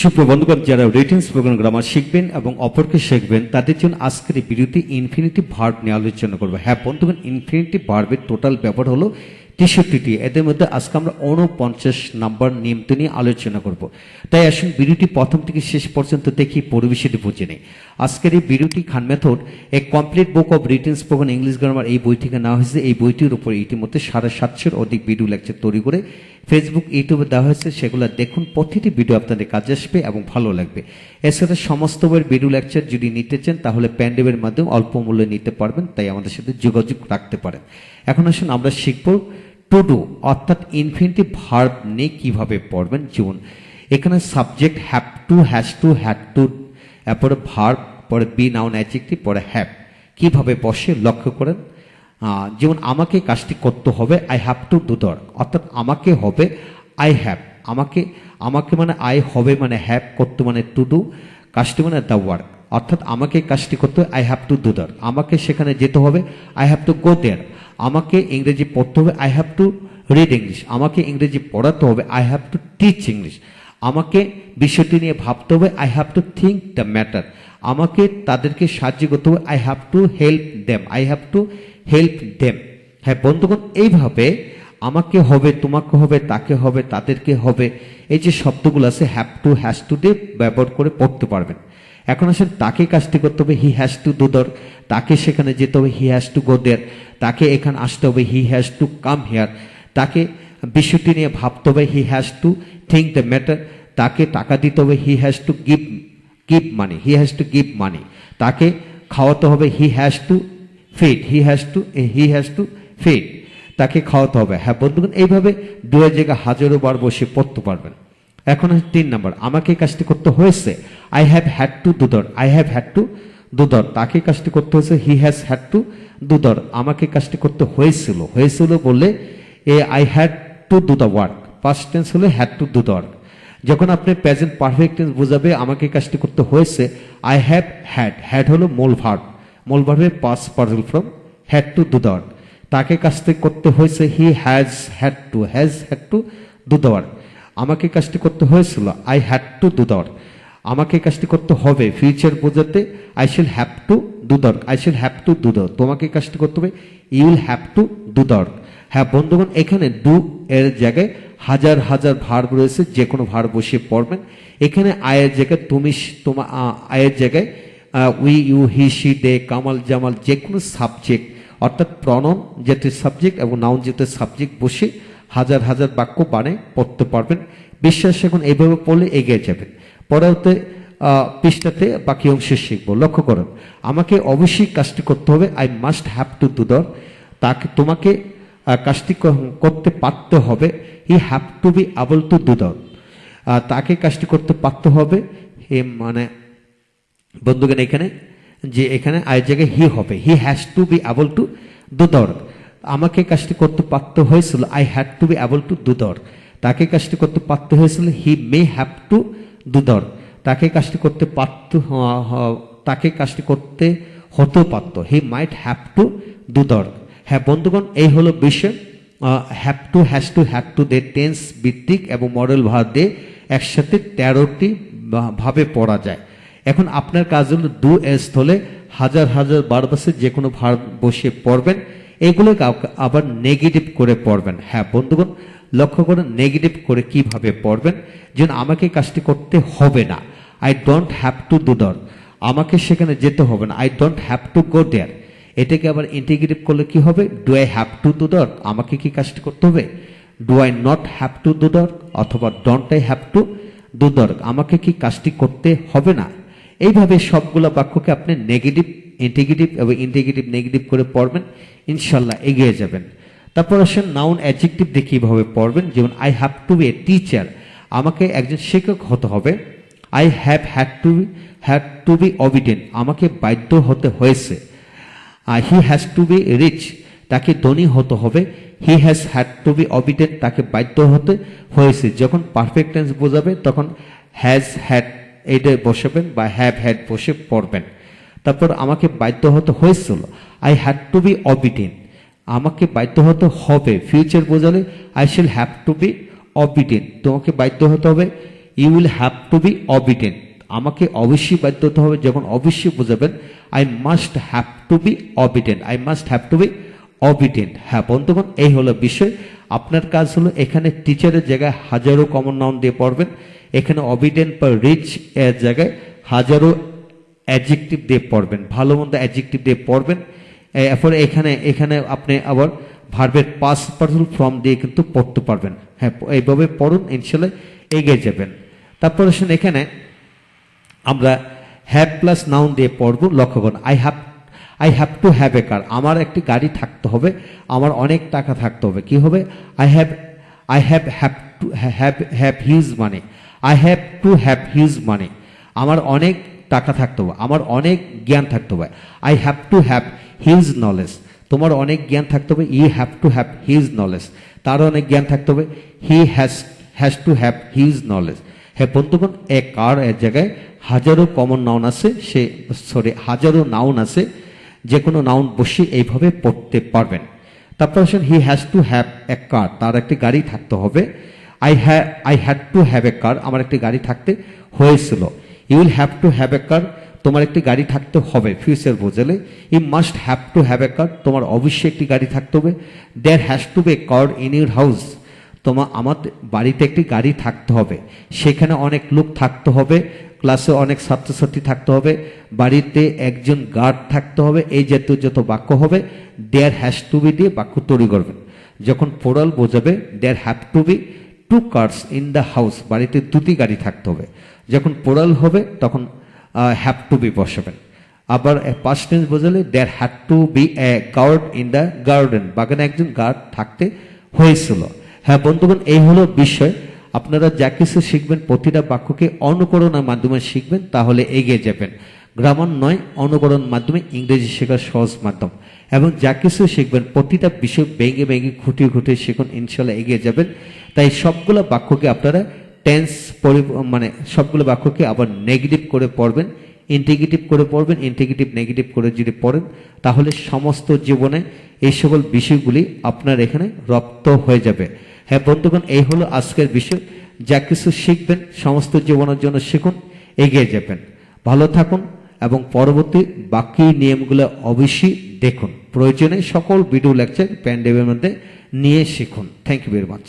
সুপ্রিয় বন্ধুগণ, যারা রিটেন স্পোকেন গ্রামার শিখবেন এবং অপরকে শিখবেন তাদের জন্য আজকের এই ভিডিওতে ইনফিনিটিভ ভার্ব নিয়ে আলোচনা করবো। হ্যাঁ বন্ধুগণ, ইনফিনিটিভ ভার্বের টোটাল ব্যবহার হলো 63টি। এদের মধ্যে আজকে আমরা 49 নাম্বার নিয়মটি নিয়ে আলোচনা করব। তাই আসুন ভিডিওটি প্রথম থেকে শেষ পর্যন্ত দেখি, পরিবেশটি বুঝে নেই। আজকের এই ভিডিওটি খান মেথড এ complete book of written spoken English grammar এই বই থেকে নেওয়া হয়েছে। এই বইটির উপর ইতিমধ্যে 750-এর অধিক ভিডিও লেকচার তৈরি করে ফেসবুক, ইউটিউবে দেওয়া হয়েছে। সেগুলো দেখুন, প্রতিটি ভিডিও আপনাদের কাজে আসবে এবং ভালো লাগবে। এছাড়া সমস্ত বইয়ের ভিডিও লেকচার যদি নিতে চান তাহলে প্যান্ডেবের মাধ্যমে অল্প মূল্যে নিতে পারবেন, তাই আমাদের সাথে যোগাযোগ রাখতে পারেন। এখন আসুন আমরা শিখব টু ডু অর্থাৎ ইনফিনিটিভ ভার্ব নিয়ে কিভাবে পড়বেন। যেমন এখানে subject have to, has to, had two, এরপরে ভার্ব, পরে বি নাউন অ্যাডজেক্টিভ, পরে হ্যাভ কিভাবে বসে লক্ষ্য করেন। যেমন আমাকে কাজটি করতে হবে, I have to do the, অর্থাৎ আমাকে হবে আই হ্যাভ, আমাকে মানে আই, হবে মানে হ্যাভ, করতে মানে টু ডু, কাজটি মানে দ্য ওয়ার্ক, অর্থাৎ আমাকে কাজটি করতে হবে I have to do the. আমাকে সেখানে যেতে হবে আই হ্যাভ টু গো দেয়ার। আমাকে ইংরেজি পড়তে হবে I have to read English. আমাকে ইংরেজি পড়াতে হবে I have to teach English. আমাকে বিষয়টি নিয়ে ভাবতে হবে I have two think the matter. আমাকে তাদেরকে সাহায্য করতে হবে I have to help them, I have to help them. হ্যাঁ বন্ধুগণ, এইভাবে আমাকে হবে, তোমাকে হবে, তাকে হবে, তাদেরকে হবে, এই যে শব্দগুলো আছে হ্যাভ টু, হ্যাজ টু দিয়ে ব্যবহার করে পড়তে পারবেন। এখন আসেন তাকে কাজটি করতে হবে he has two do that, তাকে সেখানে যেতে হবে হি হ্যাজ টু গো দেয়ার, তাকে এখানে আসতে হবে he has to come here, তাকে বিষয়টি নিয়ে ভাবতে হবে he has to think the matter, তাকে টাকা দিতে হবে he has to give money, he has to give money, তাকে খাওয়াতে হবে he has to feed, he has to feed, তাকে খাওয়াতে হবে। হ্যাঁ বন্ধুগণ, এইভাবে দুয়ের জায়গায় হাজারো বার বসে পড়তে পারবেন। এখন 3 নম্বর, আমাকে কাজটি করতে হয়েছে I have had to do that, I have had to do that, তাকে কাজটি করতে হয়েছে he has had to do that, আমাকে কাজটি করতে হয়েছিল বললে I had to do the work, past tense হলে had to do the work. যখন আপনি প্রেজেন্ট পারফেক্ট টেন্স বোঝাবে আমাকে কাজটি করতে হয়েছে আই হ্যাভ হ্যাড হলো মূল ভার্বের past parcel form had to do the work. তাকে কাজটি করতে হয়েছে he has had to do the work. আমাকে কাজটি করতে হয়েছিল I had to do the work. আমাকে কাজটি করতে হবে ফিউচার বোঝাতে I shall have to do the work, I shall have to do the work. তোমাকে কাজটি করতে হবে you will have to do the work. হ্যাঁ বন্ধুগণ, এখানে ডু এর জায়গায় হাজার ভার্ব রয়েছে, যে কোনো ভার্ব বসিয়ে পড়বেন। এখানে আয়ের জায়গায় তুমি, আয়ের জায়গায় উই, ইউ, হি, সি, দে, কামাল, জামাল, যে কোনো সাবজেক্ট অর্থাৎ প্রনাউন জাতীয় সাবজেক্ট এবং নাউন জাতীয় সাবজেক্ট বসে হাজার বাক্য বানায় পড়তে পারবেন। বিশ্বাস এখন এইভাবে পড়লে এগিয়ে যাবেন। পরবর্তী পৃষ্ঠাতে বাকি অংশ শিখবো। লক্ষ্য করুন, আমাকে অবশ্যই কাজটি করতে হবে I must have to do that, তাকে তোমাকে কাজটি করতে পারতে হবে he have to be able to do that, তাকে কাজটি করতে পারতে হবে মানে বন্ধুগণ এখানে আয়ের জায়গায় হি হবে he has to be able to do the work. আমাকে কাজটি করতে পারতে হয়েছিল I had to be able to do the work. তাকে কাজটি করতে পারতে হয়েছিল he may have to do the work. তাকে কাজটি করতে হতেও পারত he might have to do the work. হ্যাঁ বন্ধুগণ, এই হলো বিষয়। Have to, has to, had to দিয়ে টেন্স ভিত্তিক এবং মডেল ভার্ব দিয়ে একসাথে 13টি ভাবে পড়া যায়। এখন আপনার কাজ হলো ডু এর স্থলে হাজার বার বসে যে কোনো ভার্ব বসিয়ে পড়বেন, এগুলোকে আবার নেগেটিভ করে পড়বেন। হ্যাঁ বন্ধুগণ, লক্ষ্য করুন নেগেটিভ করে কিভাবে পড়বেন। যেন আমাকে কাজটি করতে হবে না, I don't have to do that, আমাকে সেখানে যেতে হবে না, I don't have to go there. এটাকে আবার ইন্টিগ্রেটিভ করলে কি হবে, do I have to do that, আমাকে কি কাজটি করতে হবে, do I not have to do that, অথবা don't I have to do that, আমাকে কি কাজটি করতে হবে না। এইভাবে সবগুলো বাক্যকে আপনি নেগেটিভ, ইন্টিগ্রেটিভ এবং ইন্টিগ্রেটিভ নেগেটিভ করে পড়বেন, ইনশাল্লাহ এগিয়ে যাবেন। তারপর আসেন নাউন অ্যাডজেক্টিভ দিয়ে কিভাবে পড়বেন। যেমন I have to be a teacher, আমাকে একজন শিক্ষক হতে হবে। I have had to be obedient, আমাকে বাধ্য হতে হয়েছে। He has to be rich, তাকে ধনী হতে হবে। He has had to be obedient, তাকে বাধ্য হতে হয়েছে। যখন পারফেক্ট টেন্স বোঝাবে তখন হ্যাজ হ্যাড এইটা বসাবেন বা হ্যাভ হ্যাড বসে পড়বেন। তারপর আমাকে বাধ্য হতে হয়েছিল I had to be obedient, আমাকে বাধ্য হতে হবে। ফিউচার বোঝালে I shall have to be obedient, তোমাকে বাধ্য হতে হবে you will have to be obedient, আমাকে অবশ্যই বাধ্য হতে হবে, যখন অবশ্যই বোঝাবেন I must have to be obedient, I must have to be obedient. হ্যাঁ বন্ধুগণ, এই হলো বিষয়। আপনার কাজ হলো এখানে টিচারের জায়গায় হাজারো কমন নাউন দিয়ে পড়বেন, এখানে অবিডেন্ট বা রিচ এর জায়গায় হাজারো অ্যাডজেক্টিভ দিয়ে পড়বেন, ভালো মন্দ অ্যাডজেক্টিভ দিয়ে পড়বেন। এরপরে এখানে আপনি আবার ভার্বের পাস্ট পার্সন ফর্ম দিয়ে কিন্তু পড়তে পারবেন। হ্যাঁ, এইভাবে পড়ুন, ইনশাল্লাহ এগিয়ে যাবেন। তারপর আসুন এখানে আমরা হ্যাভ প্লাস নাউন দিয়ে পড়ব। লক্ষ্য করুন, I have to have a car, আমার একটি গাড়ি থাকতে হবে, আমার অনেক টাকা থাকতে হবে। কি হবে? I have huge money, I have to have huge মানি, আমার অনেক টাকা থাকতে হবে, আমার অনেক জ্ঞান থাকতে হবে। I have to have huge knowledge, তোমার অনেক জ্ঞান থাকতে হবে। You have to have huge knowledge, তার অনেক জ্ঞান থাকতে হবে। He has to have huge knowledge. হ্যাঁ বন্ধুগণ, এ কার এর জায়গায় হাজারো কমন নাউন আছে, হাজারো নাউন আছে, যে কোনো নাউন বসে এইভাবে পড়তে পারবেন। তারপর আসেন he has to have a car, তার একটি গাড়ি থাকতে হবে। I had to have a car, আমার একটি গাড়ি থাকতে হয়েছিল। You will have to have a car, তোমার একটি গাড়ি থাকতে হবে, ফিউচার বোঝালে। You must have to have a car, তোমার অবশ্যই একটি গাড়ি থাকতে হবে। There has to be a car in your house, আমার বাড়িতে একটি গাড়ি থাকতে হবে, সেখানে অনেক লোক থাকতে হবে, ক্লাসে অনেক ছাত্রছাত্রী থাকতে হবে, বাড়িতে একজন গার্ড থাকতে হবে। এই জাতীয় যত বাক্য হবে দেয়ার হ্যাজ টু বি দিয়ে বাক্য তৈরি করবেন। যখন পোরাল বোঝাবে there have to be two cars in the house, বাড়িতে দুটি গাড়ি থাকতে হবে। যখন পোরাল হবে তখন হ্যাভ টু বি বসাবেন। আবার পাস্ট টেন্স বোঝালে there had to be a guard in the garden, বাগানে একজন গার্ড থাকতে হয়েছিল। হ্যাঁ বন্ধুগণ, এই হলো বিষয়। আপনারা যা কিছু শিখবেন প্রতিটা বাক্যকে অনুকরণের মাধ্যমে শিখবেন, তাহলে এগিয়ে যাবেন। গ্রামার নয়, অনুকরণ মাধ্যমে ইংরেজি শেখার সহজ মাধ্যম। এবং যা কিছু শিখবেন প্রতিটা বিষয় ভেঙে ভেঙে খুঁটিয়ে খুঁটিয়ে শিখুন, ইনশাল্লাহ এগিয়ে যাবেন। তাই সবগুলো বাক্যকে আপনারা টেন্স সবগুলো বাক্যকে আবার নেগেটিভ করে পড়বেন, ইন্টিগ্রেটিভ করে পড়বেন। ইন্টিগ্রেটিভ নেগেটিভ করে যদি পড়েন তাহলে সমস্ত জীবনে এই সকল বিষয়গুলি আপনার এখানে রপ্ত হয়ে যাবে। হ্যাঁ বন্ধুগণ, এই হলো আজকের বিষয়। যা কিছু শিখবেন সমস্ত জীবনের জন্য শিখুন, এগিয়ে যাবেন। ভালো থাকুন এবং পরবর্তী বাকি নিয়মগুলো অবশ্যই দেখুন। প্রয়োজনে সকল ভিডিও লেকচার পেন ড্রাইভের মধ্যে নিয়ে শিখুন। Thank you very much.